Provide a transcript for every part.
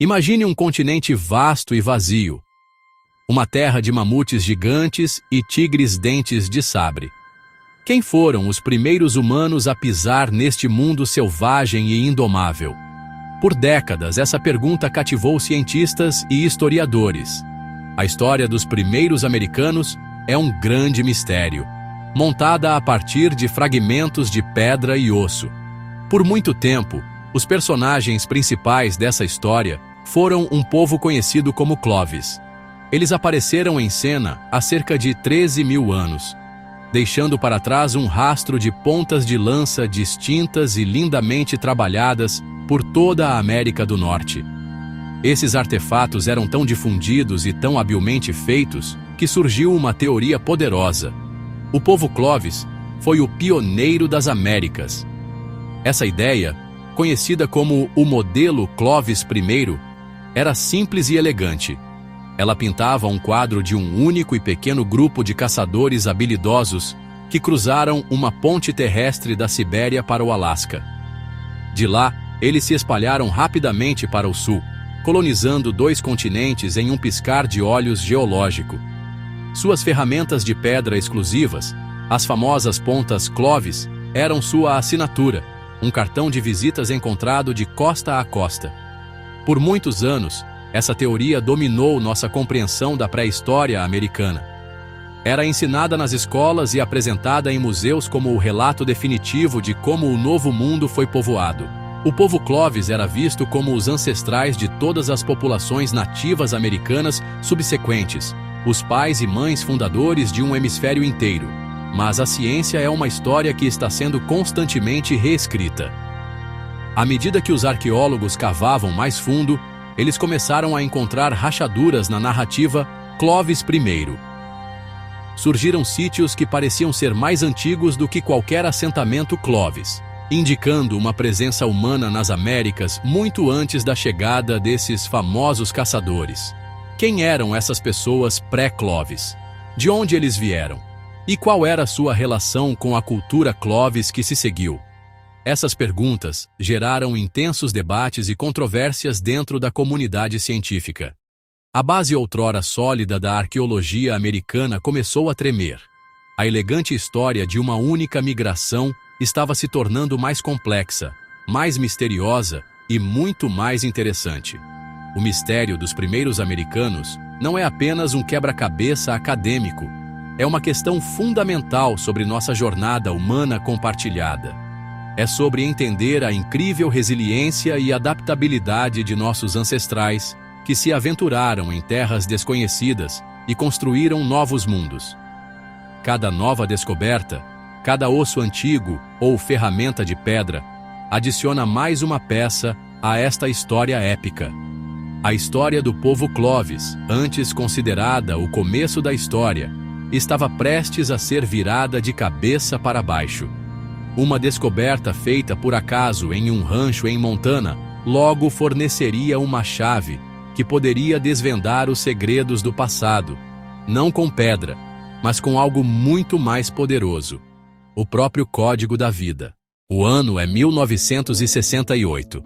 Imagine um continente vasto e vazio. Uma terra de mamutes gigantes e tigres dentes de sabre. Quem foram os primeiros humanos a pisar neste mundo selvagem e indomável? Por décadas, essa pergunta cativou cientistas e historiadores. A história dos primeiros americanos é um grande mistério, montada a partir de fragmentos de pedra e osso. Por muito tempo, os personagens principais dessa história foram um povo conhecido como Clovis. Eles apareceram em cena há cerca de 13 mil anos, deixando para trás um rastro de pontas de lança distintas e lindamente trabalhadas por toda a América do Norte. Esses artefatos eram tão difundidos e tão habilmente feitos que surgiu uma teoria poderosa. O povo Clovis foi o pioneiro das Américas. Essa ideia, conhecida como o modelo Clovis I, era simples e elegante. Ela pintava um quadro de um único e pequeno grupo de caçadores habilidosos que cruzaram uma ponte terrestre da Sibéria para o Alasca. De lá, eles se espalharam rapidamente para o sul, colonizando 2 continentes em um piscar de olhos geológico. Suas ferramentas de pedra exclusivas, as famosas pontas Clovis, eram sua assinatura, um cartão de visitas encontrado de costa a costa. Por muitos anos, essa teoria dominou nossa compreensão da pré-história americana. Era ensinada nas escolas e apresentada em museus como o relato definitivo de como o Novo Mundo foi povoado. O povo Clovis era visto como os ancestrais de todas as populações nativas americanas subsequentes, os pais e mães fundadores de um hemisfério inteiro. Mas a ciência é uma história que está sendo constantemente reescrita. À medida que os arqueólogos cavavam mais fundo, eles começaram a encontrar rachaduras na narrativa Clovis I. Surgiram sítios que pareciam ser mais antigos do que qualquer assentamento Clovis, indicando uma presença humana nas Américas muito antes da chegada desses famosos caçadores. Quem eram essas pessoas pré-Clovis? De onde eles vieram? E qual era a sua relação com a cultura Clovis que se seguiu? Essas perguntas geraram intensos debates e controvérsias dentro da comunidade científica. A base outrora sólida da arqueologia americana começou a tremer. A elegante história de uma única migração estava se tornando mais complexa, mais misteriosa e muito mais interessante. O mistério dos primeiros americanos não é apenas um quebra-cabeça acadêmico, é uma questão fundamental sobre nossa jornada humana compartilhada. É sobre entender a incrível resiliência e adaptabilidade de nossos ancestrais que se aventuraram em terras desconhecidas e construíram novos mundos. Cada nova descoberta, cada osso antigo ou ferramenta de pedra, adiciona mais uma peça a esta história épica. A história do povo Clovis, antes considerada o começo da história, estava prestes a ser virada de cabeça para baixo. Uma descoberta feita por acaso em um rancho em Montana logo forneceria uma chave que poderia desvendar os segredos do passado, não com pedra, mas com algo muito mais poderoso: o próprio código da vida. O ano é 1968.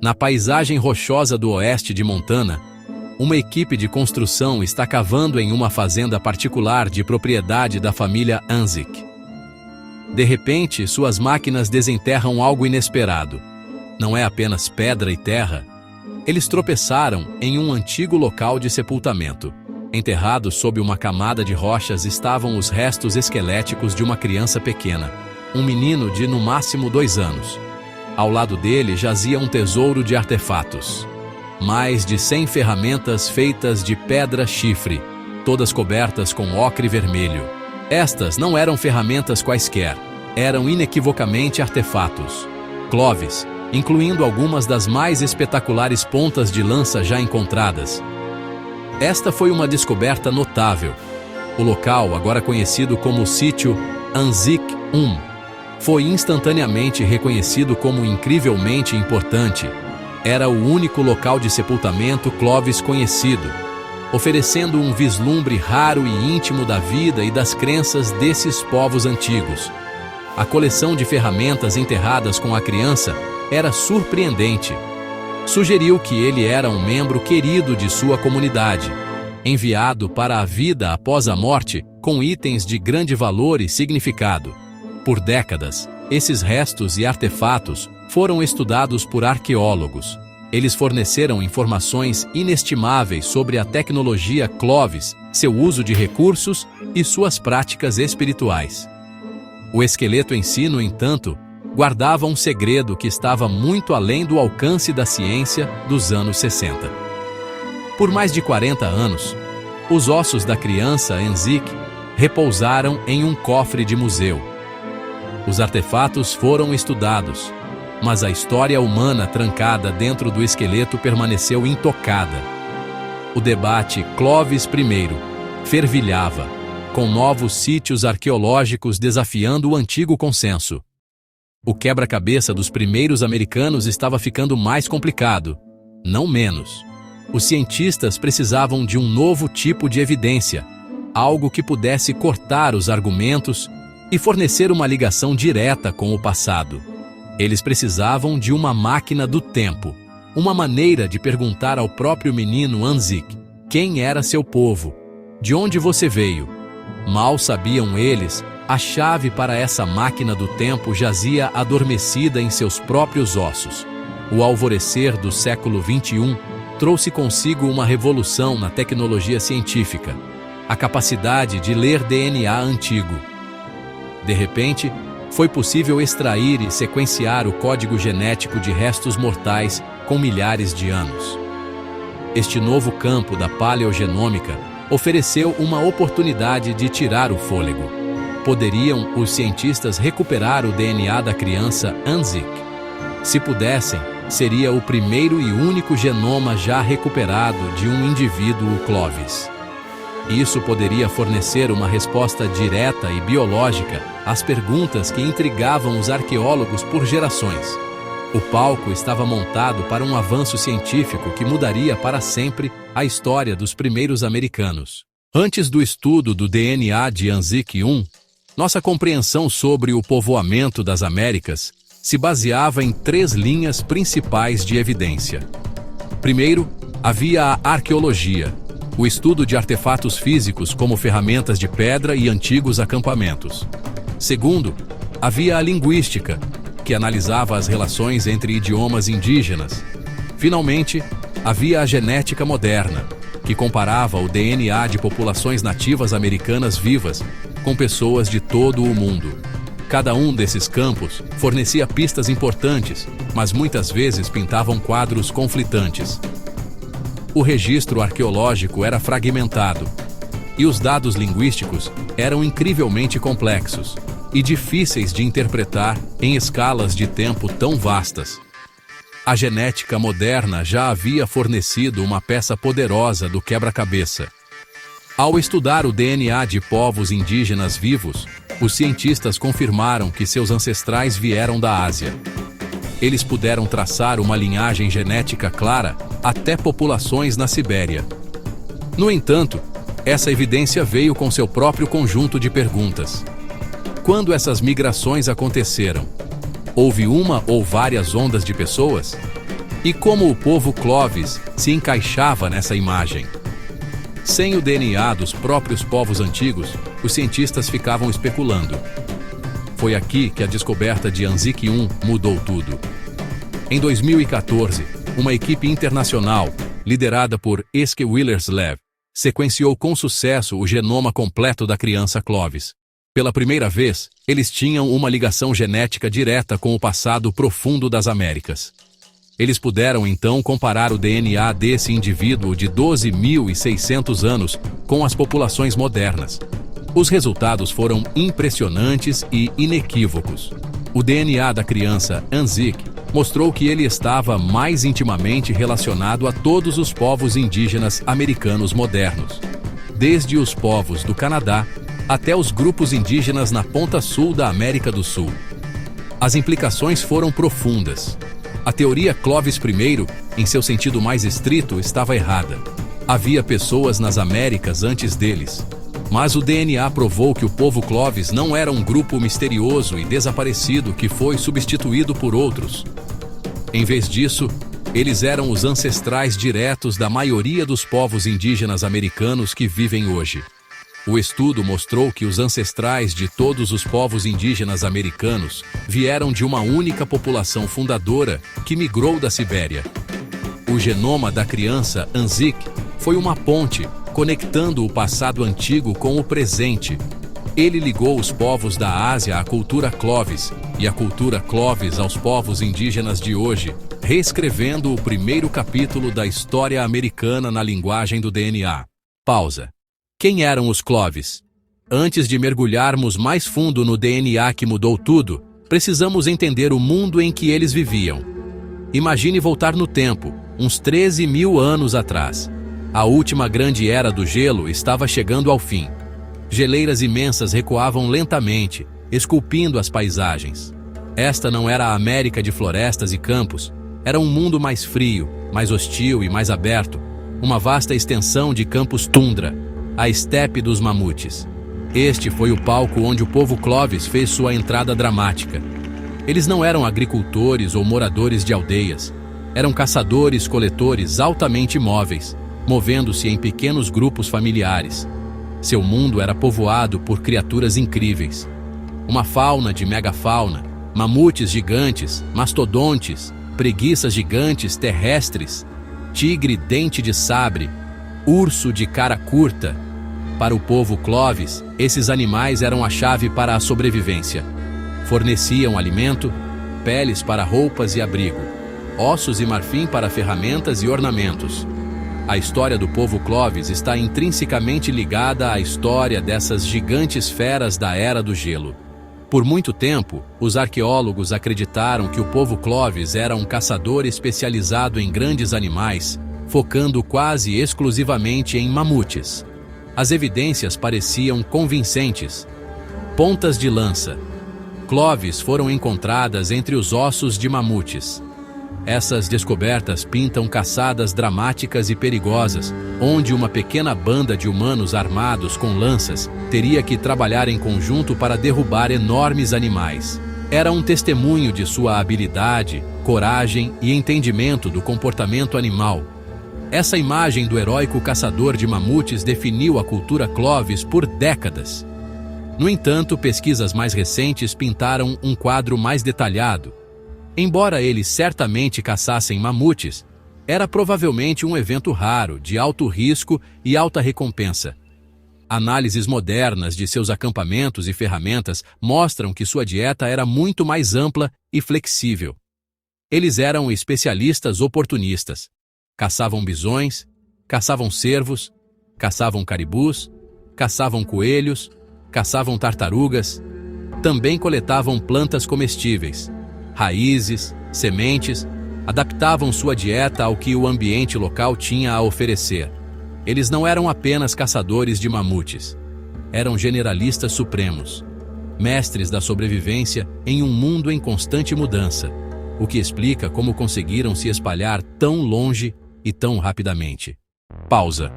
Na paisagem rochosa do oeste de Montana, uma equipe de construção está cavando em uma fazenda particular de propriedade da família Anzik. De repente, suas máquinas desenterram algo inesperado. Não é apenas pedra e terra. Eles tropeçaram em um antigo local de sepultamento. Enterrados sob uma camada de rochas estavam os restos esqueléticos de uma criança pequena, um menino de no máximo 2 anos. Ao lado dele jazia um tesouro de artefatos. Mais de 100 ferramentas feitas de pedra-chifre, todas cobertas com ocre vermelho. Estas não eram ferramentas quaisquer, eram inequivocamente artefatos Clovis, incluindo algumas das mais espetaculares pontas de lança já encontradas. Esta foi uma descoberta notável. O local, agora conhecido como Sítio Anzik I, foi instantaneamente reconhecido como incrivelmente importante. Era o único local de sepultamento Clovis conhecido, oferecendo um vislumbre raro e íntimo da vida e das crenças desses povos antigos. A coleção de ferramentas enterradas com a criança era surpreendente. sugeriu que ele era um membro querido de sua comunidade, enviado para a vida após a morte com itens de grande valor e significado. Por décadas, esses restos e artefatos foram estudados por arqueólogos. Eles forneceram informações inestimáveis sobre a tecnologia Clovis, seu uso de recursos e suas práticas espirituais. O esqueleto em si, no entanto, guardava um segredo que estava muito além do alcance da ciência dos anos 60. Por mais de 40 anos, os ossos da criança Enzik repousaram em um cofre de museu. Os artefatos foram estudados, mas a história humana trancada dentro do esqueleto permaneceu intocada. O debate Clovis I fervilhava, com novos sítios arqueológicos desafiando o antigo consenso. O quebra-cabeça dos primeiros americanos estava ficando mais complicado, não menos. Os cientistas precisavam de um novo tipo de evidência, algo que pudesse cortar os argumentos e fornecer uma ligação direta com o passado. Eles precisavam de uma máquina do tempo, uma maneira de perguntar ao próprio menino Enzik quem era seu povo, de onde você veio. Mal sabiam eles, a chave para essa máquina do tempo jazia adormecida em seus próprios ossos. O alvorecer do século XXI trouxe consigo uma revolução na tecnologia científica, a capacidade de ler DNA antigo. De repente, foi possível extrair e sequenciar o código genético de restos mortais com milhares de anos. Este novo campo da paleogenômica ofereceu uma oportunidade de tirar o fôlego. Poderiam os cientistas recuperar o DNA da criança Enzik? Se pudessem, seria o primeiro e único genoma já recuperado de um indivíduo Clovis. Isso poderia fornecer uma resposta direta e biológica às perguntas que intrigavam os arqueólogos por gerações. O palco estava montado para um avanço científico que mudaria para sempre a história dos primeiros americanos. Antes do estudo do DNA de Enzik I, nossa compreensão sobre o povoamento das Américas se baseava em 3 linhas principais de evidência. Primeiro, havia a arqueologia, o estudo de artefatos físicos como ferramentas de pedra e antigos acampamentos. Segundo, havia a linguística, que analisava as relações entre idiomas indígenas. Finalmente, havia a genética moderna, que comparava o DNA de populações nativas americanas vivas com pessoas de todo o mundo. Cada um desses campos fornecia pistas importantes, mas muitas vezes pintavam quadros conflitantes. O registro arqueológico era fragmentado, e os dados linguísticos eram incrivelmente complexos e difíceis de interpretar em escalas de tempo tão vastas. A genética moderna já havia fornecido uma peça poderosa do quebra-cabeça. Ao estudar o DNA de povos indígenas vivos, os cientistas confirmaram que seus ancestrais vieram da Ásia. Eles puderam traçar uma linhagem genética clara até populações na Sibéria. No entanto, essa evidência veio com seu próprio conjunto de perguntas. Quando essas migrações aconteceram? Houve uma ou várias ondas de pessoas? E como o povo Clovis se encaixava nessa imagem? Sem o DNA dos próprios povos antigos, os cientistas ficavam especulando. Foi aqui que a descoberta de Enzik I mudou tudo. Em 2014, uma equipe internacional, liderada por Eske Willerslev, sequenciou com sucesso o genoma completo da criança Clovis. Pela primeira vez, eles tinham uma ligação genética direta com o passado profundo das Américas. Eles puderam então comparar o DNA desse indivíduo de 12.600 anos com as populações modernas. Os resultados foram impressionantes e inequívocos. O DNA da criança Enzik mostrou que ele estava mais intimamente relacionado a todos os povos indígenas americanos modernos, desde os povos do Canadá até os grupos indígenas na ponta sul da América do Sul. As implicações foram profundas. A teoria Clovis I, em seu sentido mais estrito, estava errada. Havia pessoas nas Américas antes deles. Mas o DNA provou que o povo Clovis não era um grupo misterioso e desaparecido que foi substituído por outros. Em vez disso, Eles eram os ancestrais diretos da maioria dos povos indígenas americanos que vivem hoje. O estudo mostrou que os ancestrais de todos os povos indígenas americanos vieram de uma única população fundadora que migrou da Sibéria. O genoma da criança Anzik foi uma ponte conectando o passado antigo com o presente. Ele ligou os povos da Ásia à cultura Clovis e a cultura Clovis aos povos indígenas de hoje, reescrevendo o primeiro capítulo da história americana na linguagem do DNA. Pausa. Quem eram os Clovis? Antes de mergulharmos mais fundo no DNA que mudou tudo, precisamos entender o mundo em que eles viviam. Imagine voltar no tempo, uns 13 mil anos atrás. A última grande era do gelo estava chegando ao fim. Geleiras imensas recuavam lentamente, esculpindo as paisagens. Esta não era a América de florestas e campos, era um mundo mais frio, mais hostil e mais aberto, uma vasta extensão de campos tundra, a estepe dos mamutes. Este foi o palco onde o povo Clovis fez sua entrada dramática. Eles não eram agricultores ou moradores de aldeias, eram caçadores-coletores altamente móveis, movendo-se em pequenos grupos familiares. Seu mundo era povoado por criaturas incríveis. Uma fauna de megafauna, mamutes gigantes, mastodontes, preguiças gigantes terrestres, tigre dente de sabre, urso de cara curta. Para o povo Clovis, esses animais eram a chave para a sobrevivência. Forneciam alimento, peles para roupas e abrigo, ossos e marfim para ferramentas e ornamentos. A história do povo Clovis está intrinsecamente ligada à história dessas gigantes feras da Era do Gelo. Por muito tempo, os arqueólogos acreditaram que o povo Clovis era um caçador especializado em grandes animais, focando quase exclusivamente em mamutes. As evidências pareciam convincentes. Pontas de lança. Clovis foram encontradas entre os ossos de mamutes. Essas descobertas pintam caçadas dramáticas e perigosas, onde uma pequena banda de humanos armados com lanças teria que trabalhar em conjunto para derrubar enormes animais. Era um testemunho de sua habilidade, coragem e entendimento do comportamento animal. Essa imagem do heróico caçador de mamutes definiu a cultura Clovis por décadas. No entanto, pesquisas mais recentes pintaram um quadro mais detalhado. Embora eles certamente caçassem mamutes, era provavelmente um evento raro, de alto risco e alta recompensa. Análises modernas de seus acampamentos e ferramentas mostram que sua dieta era muito mais ampla e flexível. Eles eram especialistas oportunistas. Caçavam bisões, caçavam cervos, caçavam caribus, caçavam coelhos, caçavam tartarugas. Também coletavam plantas comestíveis, raízes, sementes, adaptavam sua dieta ao que o ambiente local tinha a oferecer. Eles não eram apenas caçadores de mamutes. Eram generalistas supremos, mestres da sobrevivência em um mundo em constante mudança, o que explica como conseguiram se espalhar tão longe e tão rapidamente. Pausa.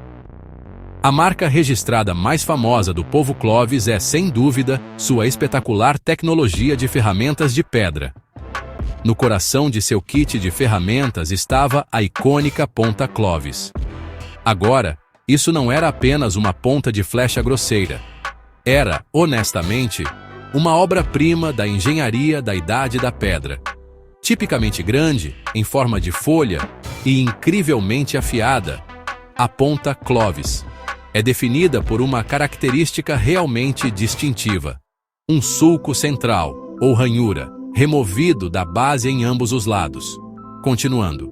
A marca registrada mais famosa do povo Clovis é, sem dúvida, sua espetacular tecnologia de ferramentas de pedra. No coração de seu kit de ferramentas estava a icônica ponta Clovis. Agora, isso não era apenas uma ponta de flecha grosseira. Era, honestamente, uma obra-prima da engenharia da Idade da Pedra. Tipicamente grande, em forma de folha e incrivelmente afiada, a ponta Clovis é definida por uma característica realmente distintiva: um sulco central, ou ranhura, removido da base em ambos os lados. Continuando.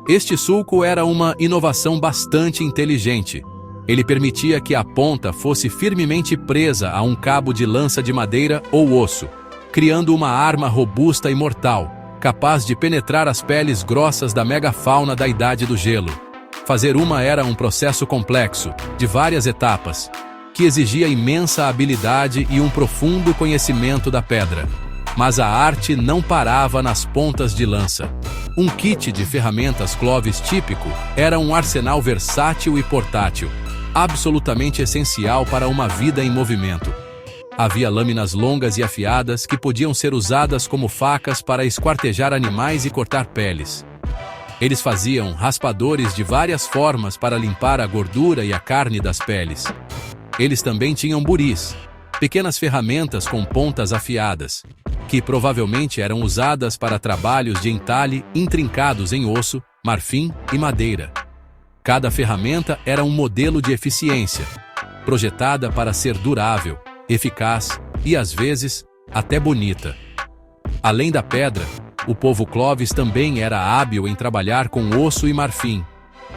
Este sulco era uma inovação bastante inteligente. Ele permitia que a ponta fosse firmemente presa a um cabo de lança de madeira ou osso, criando uma arma robusta e mortal, capaz de penetrar as peles grossas da megafauna da Idade do Gelo. Fazer uma era um processo complexo, de várias etapas, que exigia imensa habilidade e um profundo conhecimento da pedra. Mas a arte não parava nas pontas de lança. Um kit de ferramentas Clovis típico era um arsenal versátil e portátil, absolutamente essencial para uma vida em movimento. Havia lâminas longas e afiadas que podiam ser usadas como facas para esquartejar animais e cortar peles. Eles faziam raspadores de várias formas para limpar a gordura e a carne das peles. Eles também tinham buris, pequenas ferramentas com pontas afiadas, que provavelmente eram usadas para trabalhos de entalhe intrincados em osso, marfim e madeira. Cada ferramenta era um modelo de eficiência, projetada para ser durável, eficaz e, às vezes, até bonita. Além da pedra, o povo Clovis também era hábil em trabalhar com osso e marfim,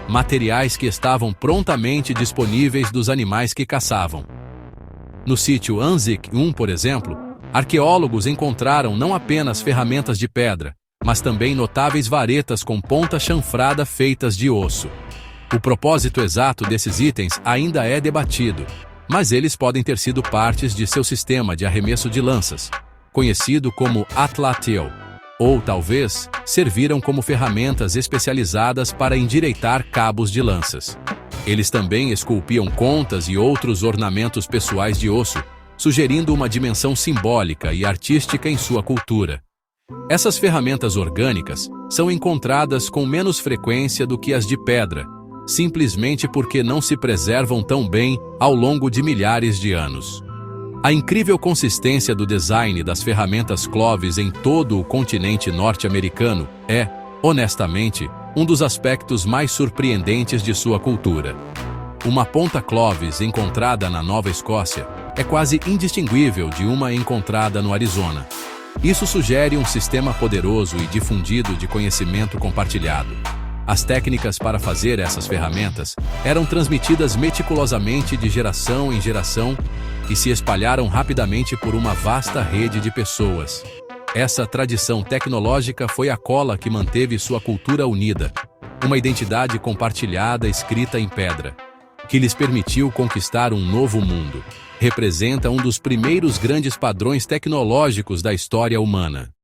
materiais que estavam prontamente disponíveis dos animais que caçavam. No sítio Anzique I, por exemplo, arqueólogos encontraram não apenas ferramentas de pedra, mas também notáveis varetas com ponta chanfrada feitas de osso. O propósito exato desses itens ainda é debatido, mas eles podem ter sido partes de seu sistema de arremesso de lanças, conhecido como atlateu, ou talvez serviram como ferramentas especializadas para endireitar cabos de lanças. Eles também esculpiam contas e outros ornamentos pessoais de osso, sugerindo uma dimensão simbólica e artística em sua cultura. Essas ferramentas orgânicas são encontradas com menos frequência do que as de pedra, simplesmente porque não se preservam tão bem ao longo de milhares de anos. A incrível consistência do design das ferramentas Clovis em todo o continente norte-americano é, honestamente, um dos aspectos mais surpreendentes de sua cultura. Uma ponta Clovis encontrada na Nova Escócia é quase indistinguível de uma encontrada no Arizona. Isso sugere um sistema poderoso e difundido de conhecimento compartilhado. As técnicas para fazer essas ferramentas eram transmitidas meticulosamente de geração em geração e se espalharam rapidamente por uma vasta rede de pessoas. Essa tradição tecnológica foi a cola que manteve sua cultura unida, uma identidade compartilhada escrita em pedra, que lhes permitiu conquistar um novo mundo. Representa um dos primeiros grandes padrões tecnológicos da história humana.